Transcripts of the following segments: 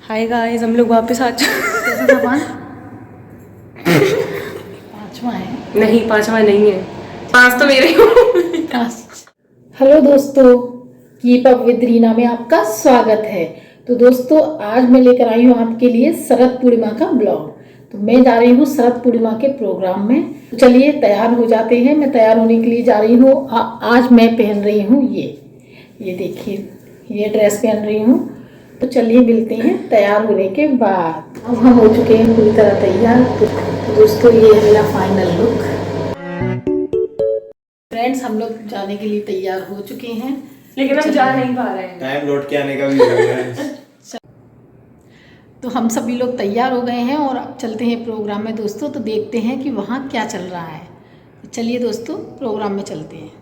Hi guys, हम लोग वापस आ चुके। पांचवा है? नहीं, पांचवा नहीं है, पांच तो मेरे हो। हेलो दोस्तों, कीप अप विद रीना में आपका स्वागत है। तो दोस्तों, आज मैं लेकर आई हूँ आपके लिए शरद पूर्णिमा का ब्लॉग। तो मैं जा रही हूँ शरद पूर्णिमा के प्रोग्राम में। तो चलिए तैयार हो जाते हैं। मैं तैयार होने के लिए जा रही हूँ। आज मैं पहन रही हूँ ये देखिए, ये ड्रेस पहन रही हूँ। तो चलिए मिलते हैं तैयार होने के बाद। अब हम हो चुके हैं पूरी तरह तैयार। तो दोस्तों, ये है मेरा फाइनल लुक। फ्रेंड्स, हम लोग जाने के लिए तैयार हो चुके हैं, लेकिन हम जा नहीं पा रहे हैं। टाइम लौट के आने का भी हो गया है। तो हम सभी लोग तैयार हो गए हैं और अब चलते हैं प्रोग्राम में दोस्तों। तो देखते हैं कि वहाँ क्या चल रहा है। तो चलिए दोस्तों, प्रोग्राम में चलते हैं।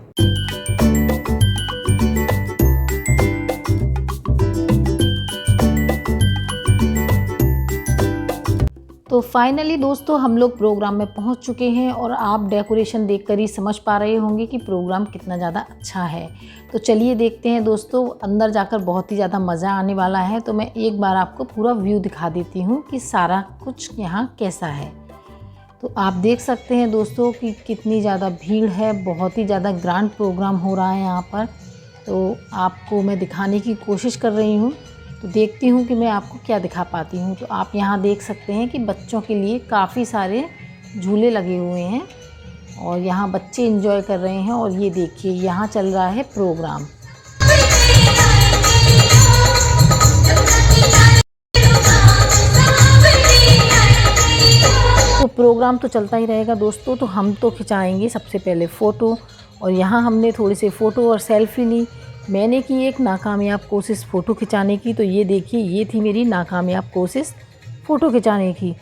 तो फाइनली दोस्तों, हम लोग प्रोग्राम में पहुंच चुके हैं और आप डेकोरेशन देखकर ही समझ पा रहे होंगे कि प्रोग्राम कितना ज़्यादा अच्छा है। तो चलिए देखते हैं दोस्तों, अंदर जाकर बहुत ही ज़्यादा मज़ा आने वाला है। तो मैं एक बार आपको पूरा व्यू दिखा देती हूँ कि सारा कुछ यहाँ कैसा है। तो आप देख सकते हैं दोस्तों कि कितनी ज़्यादा भीड़ है, बहुत ही ज़्यादा ग्रैंड प्रोग्राम हो रहा है यहाँ पर। तो आपको मैं दिखाने की कोशिश कर रही हूँ। तो देखती हूँ कि मैं आपको क्या दिखा पाती हूँ। तो आप यहाँ देख सकते हैं कि बच्चों के लिए काफ़ी सारे झूले लगे हुए हैं और यहाँ बच्चे एंजॉय कर रहे हैं। और ये देखिए, यहाँ चल रहा है प्रोग्राम। तो प्रोग्राम तो चलता ही रहेगा दोस्तों। तो हम तो खिंचाएंगे सबसे पहले फ़ोटो। और यहाँ हमने थोड़ी सी फ़ोटो और सेल्फी ली। मैंने की एक नाकामयाब कोशिश फ़ोटो खिंचाने की। तो ये देखिए, ये थी मेरी नाकामयाब कोशिश फ़ोटो खिंचाने की।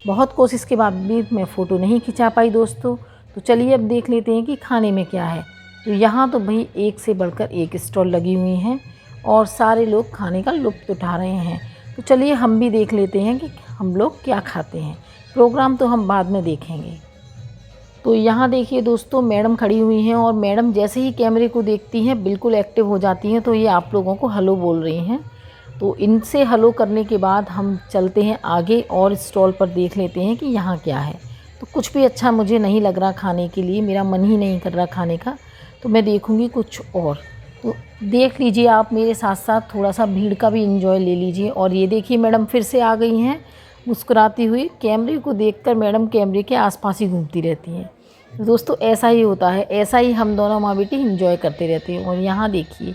बहुत कोशिश के बाद भी मैं फ़ोटो नहीं खिंचा पाई दोस्तों। तो चलिए अब देख लेते हैं कि खाने में क्या है। तो यहाँ तो भाई एक से बढ़कर एक स्टॉल लगी हुई हैं और सारे लोग खाने का लुत्फ़ उठा रहे हैं। तो चलिए हम भी देख लेते हैं कि हम लोग क्या खाते हैं। प्रोग्राम तो हम बाद में देखेंगे। तो यहाँ देखिए दोस्तों, मैडम खड़ी हुई हैं और मैडम जैसे ही कैमरे को देखती हैं बिल्कुल एक्टिव हो जाती हैं। तो ये आप लोगों को हेलो बोल रही हैं। तो इनसे हेलो करने के बाद हम चलते हैं आगे और स्टॉल पर देख लेते हैं कि यहाँ क्या है। तो कुछ भी अच्छा मुझे नहीं लग रहा खाने के लिए, मेरा मन ही नहीं कर रहा खाने का। तो मैं देखूँगी कुछ और। तो देख लीजिए आप मेरे साथ साथ, थोड़ा सा भीड़ का भी एंजॉय ले लीजिए। और ये देखिए, मैडम फिर से आ गई हैं मुस्कुराती हुई। कैमरे को देखकर मैडम कैमरे के आसपास ही घूमती रहती हैं। दोस्तों ऐसा ही होता है, ऐसा ही हम दोनों माँ बेटी एंजॉय करते रहते हैं। और यहाँ देखिए,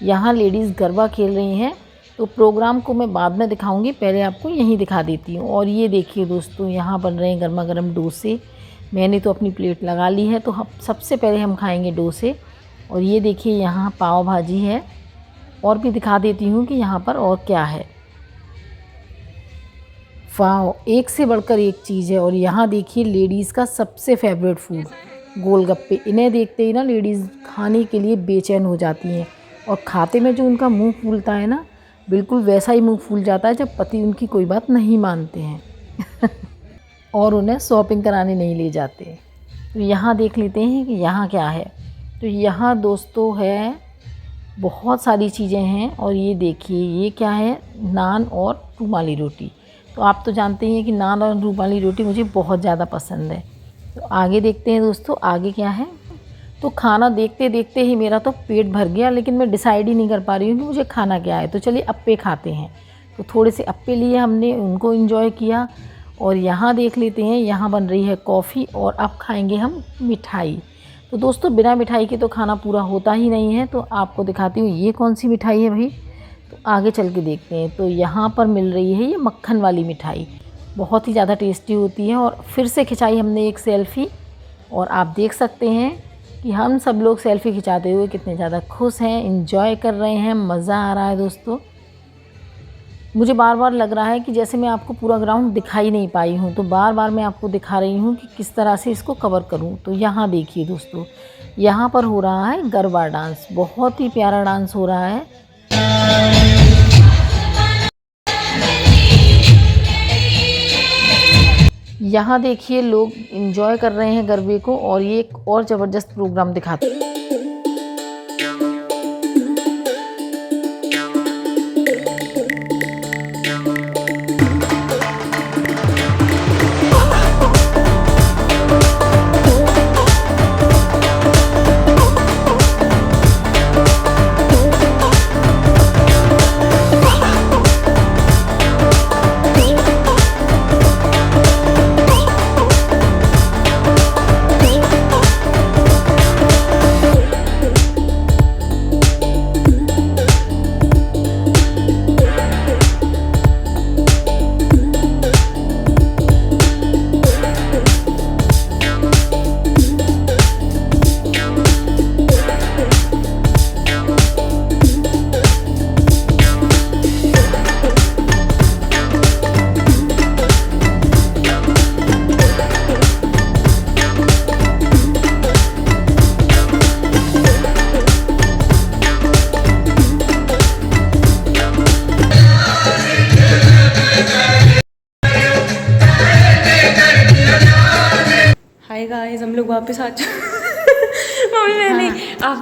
यहाँ लेडीज़ गरबा खेल रही हैं। तो प्रोग्राम को मैं बाद में दिखाऊंगी, पहले आपको यहीं दिखा देती हूँ। और ये देखिए दोस्तों, यहाँ बन रहे हैं गर्मा गर्म डोसे। मैंने तो अपनी प्लेट लगा ली है। तो हम सबसे पहले हम खाएँगे डोसे। और ये देखिए, यहाँ पाव भाजी है। और भी दिखा देती हूँ कि यहाँ पर और क्या है। वाह, एक से बढ़कर एक चीज़ है। और यहाँ देखिए, लेडीज़ का सबसे फेवरेट फूड गोलगप्पे। इन्हें देखते ही ना लेडीज़ खाने के लिए बेचैन हो जाती हैं। और खाते में जो उनका मुंह फूलता है ना, बिल्कुल वैसा ही मुंह फूल जाता है जब पति उनकी कोई बात नहीं मानते हैं और उन्हें शॉपिंग कराने नहीं ले जाते। तो यहाँ देख लेते हैं कि यहाँ क्या है। तो यहाँ दोस्तों है, बहुत सारी चीज़ें हैं। और ये देखिए, ये क्या है, नान और रुमाली रोटी। तो आप तो जानते ही हैं कि नान और रुमाली रोटी मुझे बहुत ज़्यादा पसंद है। तो आगे देखते हैं दोस्तों, आगे क्या है। तो खाना देखते देखते ही मेरा तो पेट भर गया, लेकिन मैं डिसाइड ही नहीं कर पा रही हूँ कि मुझे खाना क्या है। तो चलिए अप्पे खाते हैं। तो थोड़े से अप्पे लिए हमने, उनको एंजॉय किया। और यहाँ देख लेते हैं, यहाँ बन रही है कॉफ़ी। और अब खाएँगे हम मिठाई। तो दोस्तों, बिना मिठाई के तो खाना पूरा होता ही नहीं है। तो आपको दिखाती हूँ ये कौन सी मिठाई है भाई। तो आगे चल के देखते हैं। तो यहाँ पर मिल रही है ये मक्खन वाली मिठाई, बहुत ही ज़्यादा टेस्टी होती है। और फिर से खिंचाई हमने एक सेल्फ़ी। और आप देख सकते हैं कि हम सब लोग सेल्फ़ी खिंचाते हुए कितने ज़्यादा खुश हैं, एंजॉय कर रहे हैं, मज़ा आ रहा है दोस्तों। मुझे बार बार लग रहा है कि जैसे मैं आपको पूरा ग्राउंड दिखाई नहीं पाई हूँ। तो बार बार मैं आपको दिखा रही हूँ कि किस तरह से इसको कवर करूँ। तो यहाँ देखिए दोस्तों, यहाँ पर हो रहा है गरबा डांस। बहुत ही प्यारा डांस हो रहा है। यहाँ देखिए, लोग एंजॉय कर रहे हैं गरबे को। और ये एक और ज़बरदस्त प्रोग्राम दिखाते हैं। वापस आ मम्मी मैं नहीं आप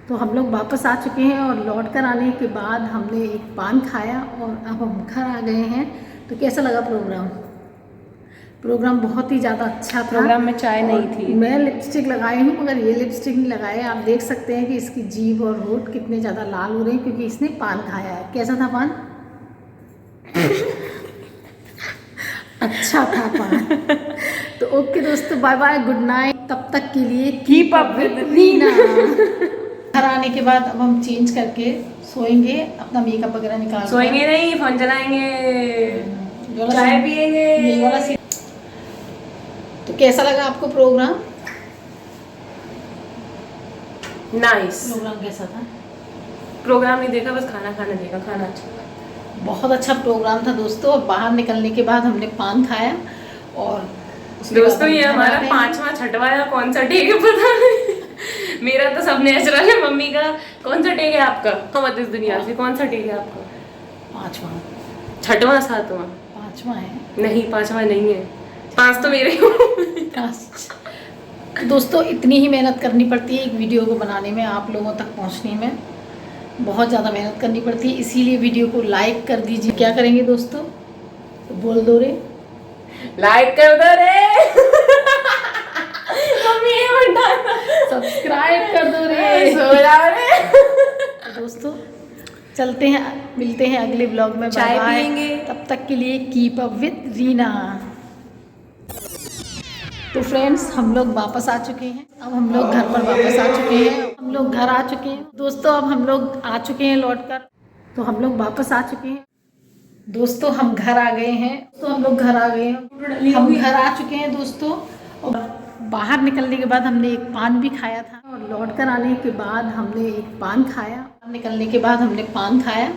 तो हम लोग वापस आ चुके हैं और लौट कर आने के बाद हमने एक पान खाया और अब हम घर आ गए हैं। तो कैसा लगा प्रोग्राम? प्रोग्राम बहुत ही ज़्यादा अच्छा था। प्रोग्राम में चाय नहीं थी। मैं लिपस्टिक लगाई हूँ मगर ये लिपस्टिक नहीं लगाए। आप देख सकते हैं कि इसकी जीभ और होंठ कितने ज़्यादा लाल हो रहे हैं क्योंकि इसने पान खाया है। कैसा था पान? अच्छा था पान। तो ओके दोस्तों, बाय बाय, गुड नाइट। तब तक के लिए कीप अप विद रीना। घर आने के बाद अब हम चेंज करके सोएंगे, अपना मेकअप वगैरह निकाल सोएंगे नहीं, फोन चलाएंगे, चाय पिएंगे। यही वाला सीन। तो कैसा लगा आपको प्रोग्राम? नाइस। प्रोग्राम कैसा था? प्रोग्राम नहीं देखा, बस खाना खाने देखा। खाना अच्छा था। बहुत अच्छा प्रोग्राम था दोस्तों। और बाहर निकलने के बाद हमने पान खाया और दोस्तों ये हमारा 5वां 6वां या कौन सा टेक है पता नहीं। मेरा तो सब नेचुरल है, मम्मी का कौन सा टेक है आपका? हम इस दुनिया से कौन सा टेक है आपका? 5वां 6वां 7वां 5वां है। नहीं 5वां नहीं है, 5 तो मेरे हो। दोस्तों इतनी ही मेहनत करनी पड़ती है एक वीडियो को बनाने में, आप लोगों तक पहुंचने में बहुत ज़्यादा मेहनत करनी पड़ती है। इसीलिए वीडियो को लाइक कर दीजिए। क्या करेंगे दोस्तों? तो बोल दो रे, लाइक कर दो रे। मम्मी ये बंदा सब्सक्राइब कर दो रे। सो जाओ रे। तो दोस्तों चलते हैं, मिलते हैं अगले ब्लॉग में। चाय बाय बाय। पिएंगे। तब तक के लिए कीप अप विद रीना। तो फ्रेंड्स हम लोग वापस आ चुके हैं। अब हम लोग घर पर वापस आ चुके हैं। हम लोग घर आ चुके हैं दोस्तों। अब हम लोग आ चुके हैं लौटकर। तो हम लोग वापस आ चुके हैं दोस्तों। हम घर आ गए हैं। तो हम लोग घर आ गए हैं। हम घर आ चुके हैं दोस्तों। और बाहर निकलने के बाद हमने एक पान भी खाया था और लौट कर आने के बाद हमने एक पान खाया। निकलने के बाद हमने पान खाया